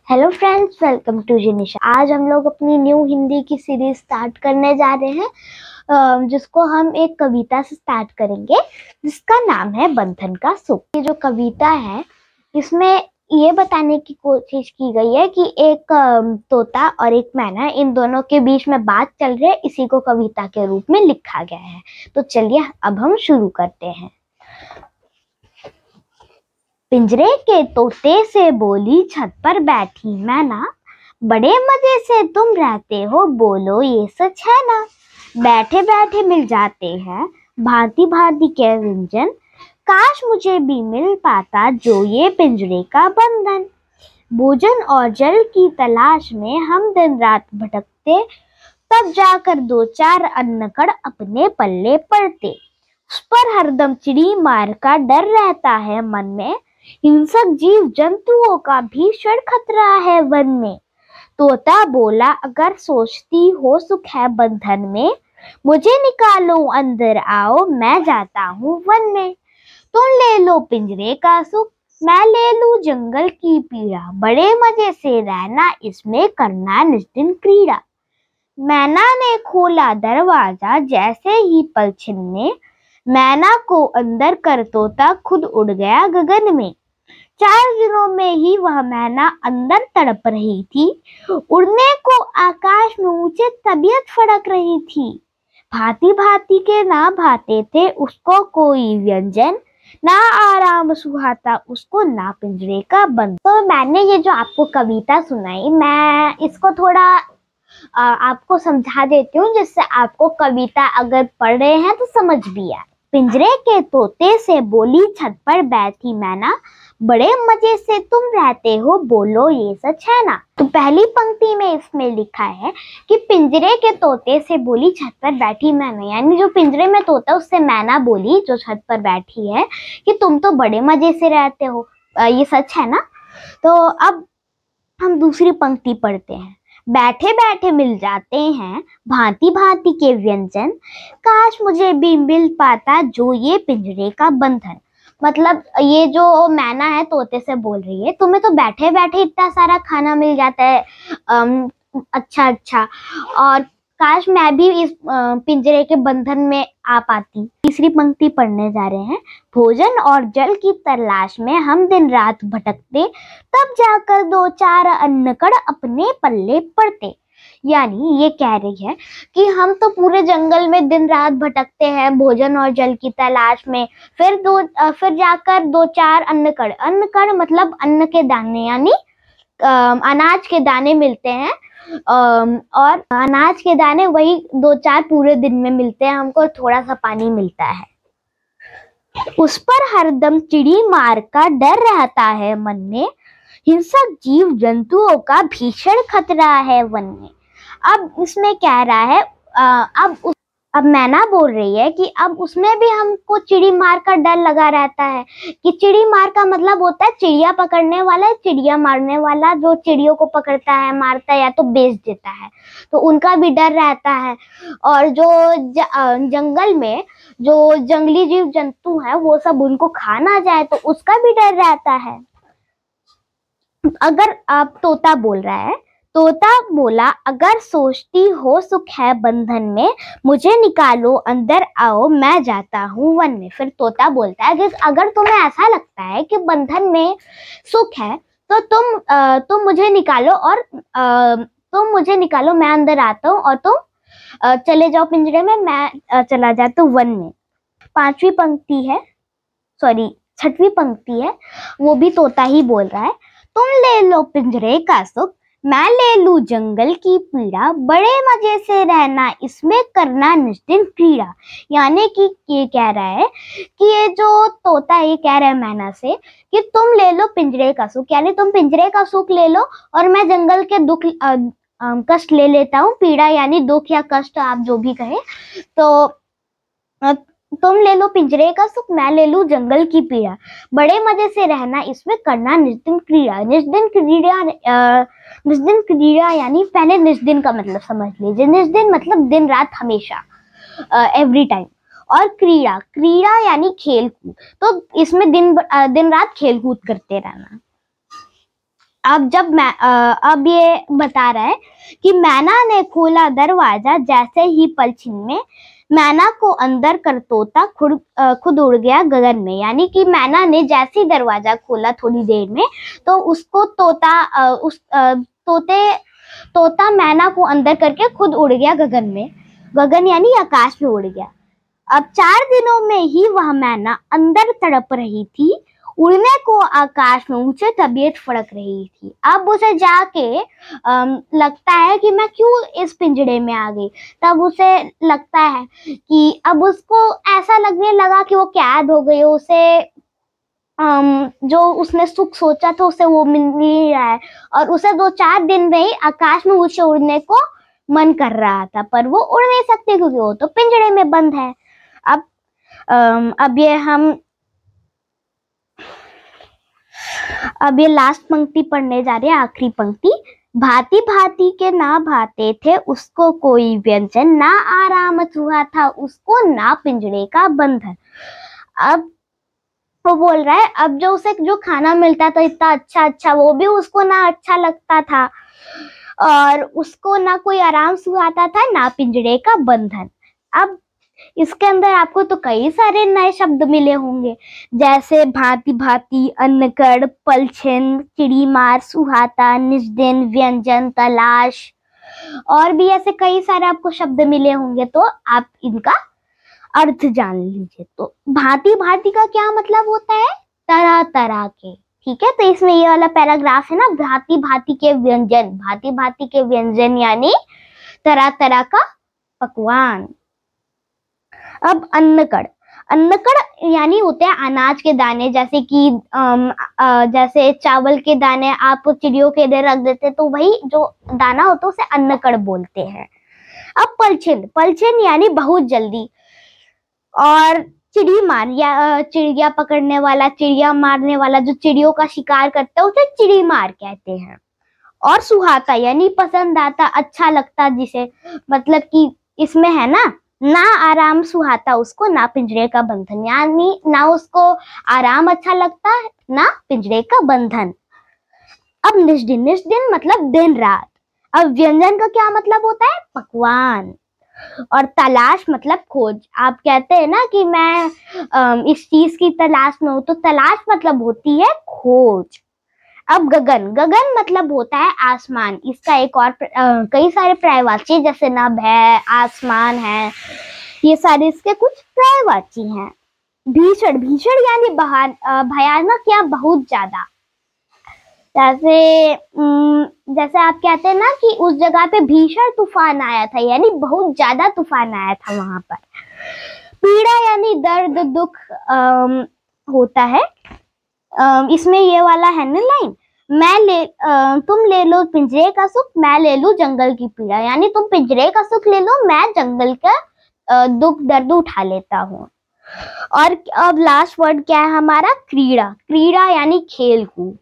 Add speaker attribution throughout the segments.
Speaker 1: Hello friends, welcome to Jinisha. आज हम लोग अपनी न्यू हिंदी की सीरीज स्टार्ट करने जा रहे हैं, जिसको हम एक कविता से स्टार्ट करेंगे, जिसका नाम है बंधन का सुख। ये जो कविता है, इसमें ये बताने की कोशिश की गई है कि एक तोता और एक मैना, इन दोनों के बीच में बात चल रही है। इसी को कविता के रूप में लिखा गया है। तो चलिए अब हम शुरू करते हैं। पिंजरे के तोते से बोली छत पर बैठी मैना, बड़े मजे से तुम रहते हो, बोलो ये सच है ना। बैठे बैठे मिल जाते हैं भांति भांति के व्यंजन, काश मुझे भी मिल पाता जो ये पिंजरे का बंधन। भोजन और जल की तलाश में हम दिन रात भटकते, तब जाकर दो चार अन्न कण अपने पल्ले पड़ते। उस पर हरदम चिड़ी मार का डर रहता है मन में, हिंसक जीव जंतुओं का भीषण खतरा है वन में। तोता बोला अगर सोचती हो सुख है बंधन में, मुझे निकालो अंदर आओ, मैं जाता हूँ वन में। तुम ले लो पिंजरे का सुख, मैं ले लूं जंगल की पीड़ा, बड़े मजे से रहना इसमें करना निस्दिन क्रीड़ा। मैना ने खोला दरवाजा जैसे ही पल छिनने, मैना को अंदर कर तोता खुद उड़ गया गगन में। 4 दिनों में ही वह मैना अंदर तड़प रही थी, उड़ने को आकाश में ऊंचे तबीयत फड़क रही थी। भांति भांति के ना भाते थे उसको कोई व्यंजन, ना आराम सुहाता उसको ना पिंजरे का बंद। तो मैंने ये जो आपको कविता सुनाई, मैं इसको थोड़ा आपको समझा देती हूँ, जिससे आपको कविता अगर पढ़ रहे हैं तो समझ भी आए। पिंजरे के तोते से बोली छत पर बैठी मैना, बड़े मजे से तुम रहते हो, बोलो ये सच है ना। तो पहली पंक्ति में इसमें लिखा है कि पिंजरे के तोते से बोली छत पर बैठी मैना, यानी जो पिंजरे में तोता उससे मैना बोली जो छत पर बैठी है कि तुम तो बड़े मजे से रहते हो, ये सच है ना। तो अब हम दूसरी पंक्ति पढ़ते हैं। बैठे बैठे मिल जाते हैं भांति भांति के व्यंजन, काश मुझे भी मिल पाता जो ये पिंजरे का बंधन। मतलब ये जो मैना है तोते से बोल रही है, तुम्हें तो बैठे बैठे इतना सारा खाना मिल जाता है, अच्छा, और काश मैं भी इस पिंजरे के बंधन में आ पाती। तीसरी पंक्ति पढ़ने जा रहे हैं। भोजन और जल की तलाश में हम दिन रात भटकते, तब जाकर दो चार अन्न कण अपने पल्ले पड़ते। यानी ये कह रही है कि हम तो पूरे जंगल में दिन रात भटकते हैं भोजन और जल की तलाश में, फिर जाकर दो चार अन्न कण मतलब अन्न के दाने, यानी अनाज के दाने मिलते हैं, और अनाज के दाने वही दो चार पूरे दिन में मिलते हैं हमको, थोड़ा सा पानी मिलता है। उस पर हरदम चिड़ी मार का डर रहता है मन में, हिंसक जीव जंतुओं का भीषण खतरा है वन में। अब इसमें कह रहा है, अब मैना बोल रही है कि अब उसमें भी हमको चिड़ी मार का डर लगा रहता है। कि चिड़ी मार का मतलब होता है चिड़िया पकड़ने वाला, चिड़िया मारने वाला, जो चिड़ियों को पकड़ता है, मारता है या तो बेच देता है, तो उनका भी डर रहता है। और जो जंगल में जो जंगली जीव जंतु है वो सब उनको खा ना जाए, तो उसका भी डर रहता है। अगर आप तोता बोल रहा है, तोता बोला अगर सोचती हो सुख है बंधन में, मुझे निकालो अंदर आओ, मैं जाता हूँ वन में। फिर तोता बोलता है कि अगर तुम्हें ऐसा लगता है कि बंधन में सुख है, तो तुम मुझे निकालो, और तुम मुझे निकालो, मैं अंदर आता हूँ, और तुम चले जाओ पिंजरे में, मैं चला जाता हूँ वन में। छठवीं पंक्ति है, वो भी तोता ही बोल रहा है। तुम ले लो पिंजरे का सुख, मैं ले लूं जंगल की पीड़ा, बड़े मजे से रहना इसमें करना निस्दिन क्रीड़ा। यानी कि ये कह रहा है कि ये जो तोता ये कह रहा है मैना से कि तुम ले लो पिंजरे का सुख, यानी तुम पिंजरे का सुख ले लो और मैं जंगल के दुख कष्ट ले लेता हूँ। पीड़ा यानी दुख या कष्ट, आप जो भी कहे। तो तुम ले लो पिंजरे का सुख, मैं ले लूं जंगल की पीड़ा, बड़े मजे से रहना इसमें करना निस्दिन क्रीड़ा। निस्दिन क्रीड़ा यानी पहले निस्दिन का मतलब समझ लीजिए। निस्दिन मतलब दिन रात हमेशा, एवरी टाइम। और क्रीड़ा यानी खेल कूद, तो इसमें दिन रात खेल कूद करते रहना। अब ये बता रहा है कि मैना ने खोला दरवाजा, जैसे ही पल छिन में मैना को अंदर कर तोता खुद उड़ गया गगन में। यानी कि मैना ने जैसे ही दरवाजा खोला थोड़ी देर में, तो उसको तोता मैना को अंदर करके खुद उड़ गया गगन में। गगन यानी आकाश में उड़ गया। अब 4 दिनों में ही वह मैना अंदर तड़प रही थी, उड़ने को आकाश में ऊंचे तबीयत फड़क रही थी। अब उसे जाके लगता है कि मैं क्यों इस पिंजड़े में आ गई। तब उसे लगता है कि अब उसको ऐसा लगने लगा कि वो कैद हो गई, उसे जो उसने सुख सोचा था उसे वो मिल नहीं रहा है, और उसे 2-4 दिन में ही आकाश में ऊंचे उड़ने को मन कर रहा था, पर वो उड़ नहीं सकते क्योंकि वो तो पिंजड़े में बंद है। अब ये लास्ट पंक्ति पढ़ने जा रहे हैं, आखिरी पंक्ति। भांति भांति के ना भाते थे उसको कोई व्यंजन, ना आराम हुआ था उसको ना पिंजड़े का बंधन। अब वो बोल रहा है अब जो उसे जो खाना मिलता था इतना अच्छा वो भी उसको ना अच्छा लगता था, और उसको ना कोई आराम सुहाता था ना पिंजड़े का बंधन। अब इसके अंदर आपको तो कई सारे नए शब्द मिले होंगे, जैसे भांति भांति, अन्नकड़, पलछिन, चिड़ीमार, सुहाता, निजदिन, व्यंजन, तलाश, और भी ऐसे कई सारे आपको शब्द मिले होंगे, तो आप इनका अर्थ जान लीजिए। तो भांति भांति का क्या मतलब होता है? तरह तरह के। ठीक है, तो इसमें ये वाला पैराग्राफ है ना, भांति भांति के व्यंजन। भांति भांति के व्यंजन यानी तरह तरह का पकवान। अब अन्नकड़ यानी होते हैं अनाज के दाने, जैसे कि जैसे चावल के दाने आप चिड़ियों के लिए रख देते तो वही जो दाना होता है उसे अन्नकड़ बोलते हैं। अब पलछिन यानी बहुत जल्दी, और चिड़ीमार या चिड़िया पकड़ने वाला, चिड़िया मारने वाला, जो चिड़ियों का शिकार करता है उसे चिड़ीमार कहते हैं। और सुहाता यानी पसंद आता, अच्छा लगता जिसे, मतलब कि इसमें है ना आराम सुहाता उसको ना पिंजरे का बंधन, यानी ना उसको आराम अच्छा लगता ना पिंजरे का बंधन। अब निजदिन मतलब दिन रात। अब व्यंजन का क्या मतलब होता है? पकवान। और तलाश मतलब खोज। आप कहते हैं ना कि मैं इस चीज की तलाश में हूं, तो तलाश मतलब होती है खोज। अब गगन मतलब होता है आसमान। इसका एक और कई सारे पर्यायवाची जैसे नभ है, आसमान है, ये सारे इसके कुछ पर्यायवाची हैं। भीषण यानी भयानक या बहुत ज्यादा। जैसे आप कहते हैं ना कि उस जगह पे भीषण तूफान आया था, यानी बहुत ज्यादा तूफान आया था वहां पर। पीड़ा यानी दर्द दुख होता है। इसमें ये वाला है ना लाइन, तुम ले लो पिंजरे का सुख, मैं ले लूं जंगल की पीड़ा, यानी तुम पिंजरे का सुख ले लो, मैं जंगल का दुख दर्द उठा लेता हूँ। और अब लास्ट वर्ड क्या है हमारा? क्रीड़ा यानी खेल कूद।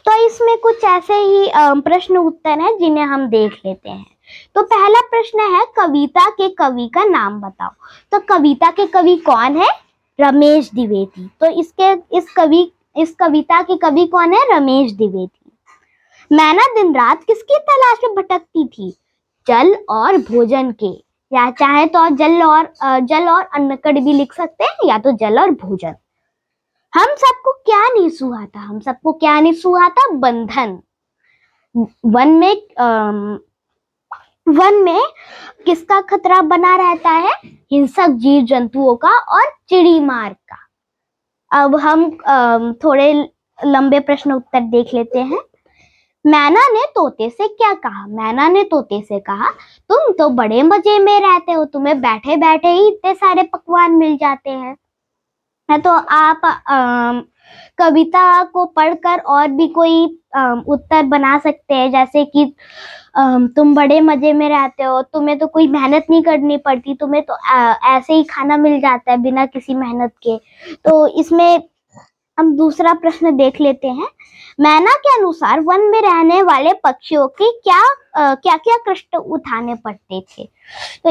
Speaker 1: तो इसमें कुछ ऐसे ही प्रश्न उत्तर हैं जिन्हें हम देख लेते हैं। तो पहला प्रश्न है, कविता के कवि का नाम बताओ। तो कविता के कवि कौन है? रमेश द्विवेदी। तो इस कविता के कवि कौन है? रमेश द्विवेदी। मैना दिन रात किसकी तलाश में भटकती थी? जल और भोजन के, या चाहे तो जल और अन्नकड़ भी लिख सकते हैं, या तो जल और भोजन। हम सबको क्या नहीं सुहाता? बंधन। वन में किसका खतरा बना रहता है? हिंसक जीव जंतुओं का और चिड़ीमार का। अब हम थोड़े लंबे प्रश्न उत्तर देख लेते हैं। मैना ने तोते से क्या कहा? मैना ने तोते से कहा, तुम तो बड़े मजे में रहते हो, तुम्हें बैठे बैठे ही इतने सारे पकवान मिल जाते हैं। तो आप कविता को पढ़कर और भी कोई उत्तर बना सकते हैं, जैसे कि तुम बड़े मजे में रहते हो, तुम्हें तो कोई मेहनत नहीं करनी पड़ती, तुम्हें तो ऐसे ही खाना मिल जाता है बिना किसी मेहनत के। तो इसमें हम दूसरा प्रश्न देख लेते हैं। मैना के अनुसार वन में रहने वाले पक्षियों के क्या क्या कष्ट उठाने पड़ते थे। तो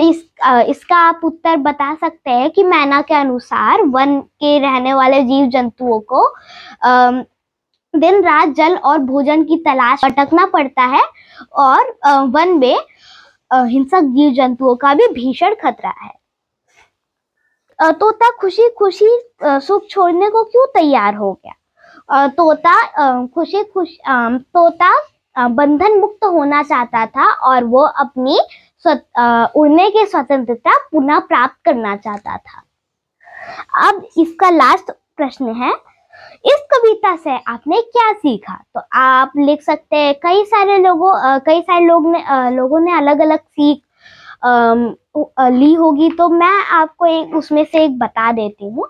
Speaker 1: इसका आप उत्तर बता सकते हैं कि मैना के अनुसार वन के रहने वाले जीव जंतुओं को दिन रात जल और भोजन की तलाश भटकना पड़ता है, और वन में हिंसक जीव जंतुओं का भी भीषण खतरा है। तोता खुशी खुशी सुख छोड़ने को क्यों तैयार हो गया। तोता बंधन मुक्त होना चाहता था और वो अपनी उड़ने की स्वतंत्रता पुनः प्राप्त करना चाहता था। अब इसका लास्ट प्रश्न है, इस कविता से आपने क्या सीखा। तो आप लिख सकते हैं, कई सारे लोगों ने अलग अलग सीख ली होगी, तो मैं आपको उसमें से एक बता देती हूँ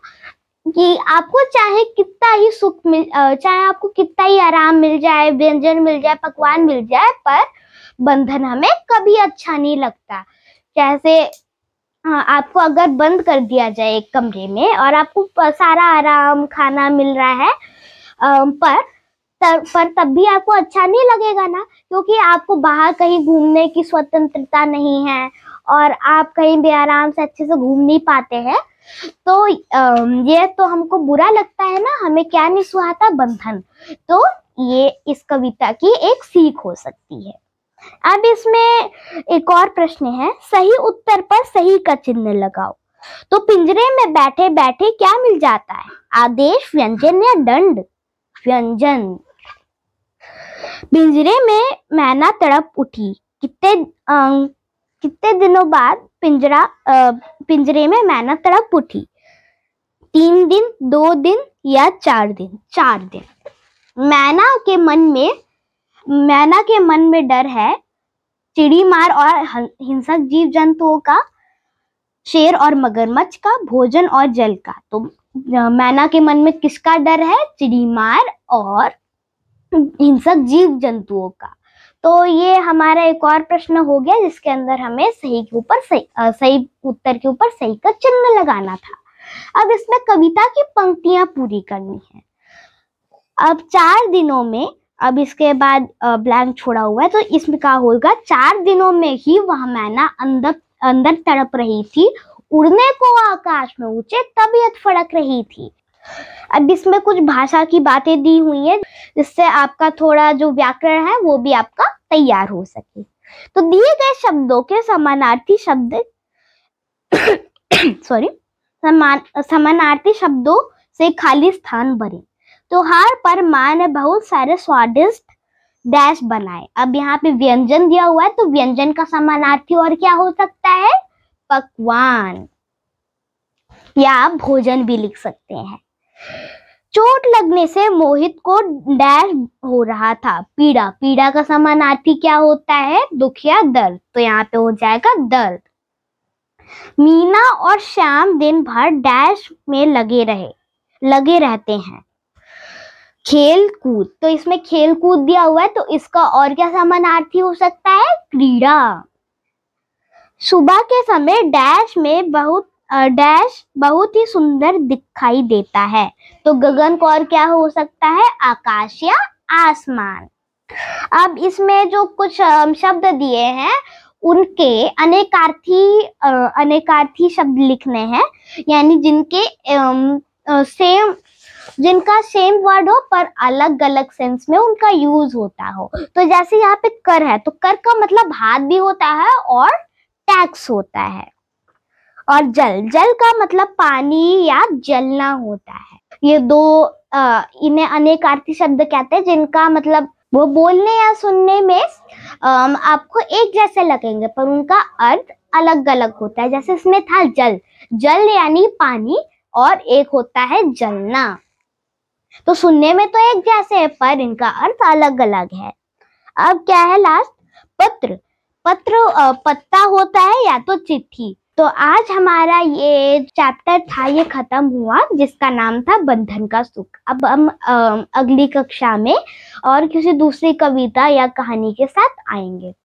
Speaker 1: कि आपको चाहे कितना ही सुख चाहे आपको कितना ही आराम मिल जाए, व्यंजन मिल जाए, पकवान मिल जाए, पर बंधन हमें कभी अच्छा नहीं लगता। जैसे आपको अगर बंद कर दिया जाए एक कमरे में और आपको सारा आराम खाना मिल रहा है, पर तब भी आपको अच्छा नहीं लगेगा ना, क्योंकि आपको बाहर कहीं घूमने की स्वतंत्रता नहीं है और आप कहीं भी आराम से अच्छे से घूम नहीं पाते हैं। तो ये तो हमको बुरा लगता है ना, हमें क्या नहीं सुहाता, बंधन। तो ये इस कविता की एक सीख हो सकती है। अब इसमें एक और प्रश्न है, सही उत्तर पर सही का चिन्ह लगाओ। तो पिंजरे में बैठे बैठे क्या मिल जाता है, आदेश, व्यंजन या दंड। व्यंजन। पिंजरे में मैना तड़प उठी। कितने दिनों बाद पिंजरे में मैना तड़प उठी। 3 दिन, 2 दिन या 4 दिन। 4 दिन। मैना के मन में डर है चिड़ी मार और हिंसक जीव जंतुओं का, शेर और मगरमच्छ का, भोजन और जल का। तो मैना के मन में किसका डर है, चिड़ी मार और हिंसक जीव जंतुओं का। तो ये हमारा एक और प्रश्न हो गया जिसके अंदर हमें सही उत्तर के ऊपर सही का चिन्ह लगाना था। अब इसमें कविता की पंक्तियां पूरी करनी है। अब 4 दिनों में, अब इसके बाद ब्लैंक छोड़ा हुआ है, तो इसमें क्या होगा, 4 दिनों में ही वह मैना अंदर तड़प रही थी, उड़ने को आकाश में ऊंचे तबीयत फड़क रही थी। अब इसमें कुछ भाषा की बातें दी हुई है जिससे आपका थोड़ा जो व्याकरण है वो भी आपका तैयार हो सके। तो दिए गए शब्दों के समानार्थी शब्द समानार्थी शब्दों से खाली स्थान भरें। त्योहार पर माँ ने बहुत सारे स्वादिष्ट डैश बनाए। अब यहाँ पे व्यंजन दिया हुआ है, तो व्यंजन का समानार्थी और क्या हो सकता है, पकवान या भोजन भी लिख सकते हैं। चोट लगने से मोहित को डैश हो रहा था, पीड़ा। पीड़ा का समानार्थी क्या होता है, दुख या दर्द, तो यहाँ पे हो जाएगा दर्द। मीना और श्याम दिन भर डैश में लगे रहते हैं, खेल कूद। तो इसमें खेल कूद दिया हुआ है, तो इसका और क्या समानार्थी हो सकता है, क्रीड़ा। सुबह के समय डैश बहुत ही सुंदर दिखाई देता है, तो गगन को और क्या हो सकता है, आकाश या आसमान। अब इसमें जो कुछ शब्द दिए हैं उनके अनेकार्थी शब्द लिखने हैं, यानी जिनका सेम वर्ड हो पर अलग अलग सेंस में उनका यूज होता हो। तो जैसे यहाँ पे कर है, तो कर का मतलब हाथ भी होता है और टैक्स होता है। और जल का मतलब पानी या जलना होता है। ये दो इन्हें अनेकार्थी शब्द कहते हैं, जिनका मतलब वो बोलने या सुनने में आपको एक जैसे लगेंगे पर उनका अर्थ अलग अलग होता है। जैसे इसमें था जल यानी पानी, और एक होता है जलना। तो सुनने में तो एक जैसे है पर इनका अर्थ अलग अलग है। अब क्या है लास्ट, पत्र पत्ता होता है या तो चिट्ठी। तो आज हमारा ये चैप्टर था, ये खत्म हुआ, जिसका नाम था बंधन का सुख। अब हम अगली कक्षा में और किसी दूसरी कविता या कहानी के साथ आएंगे।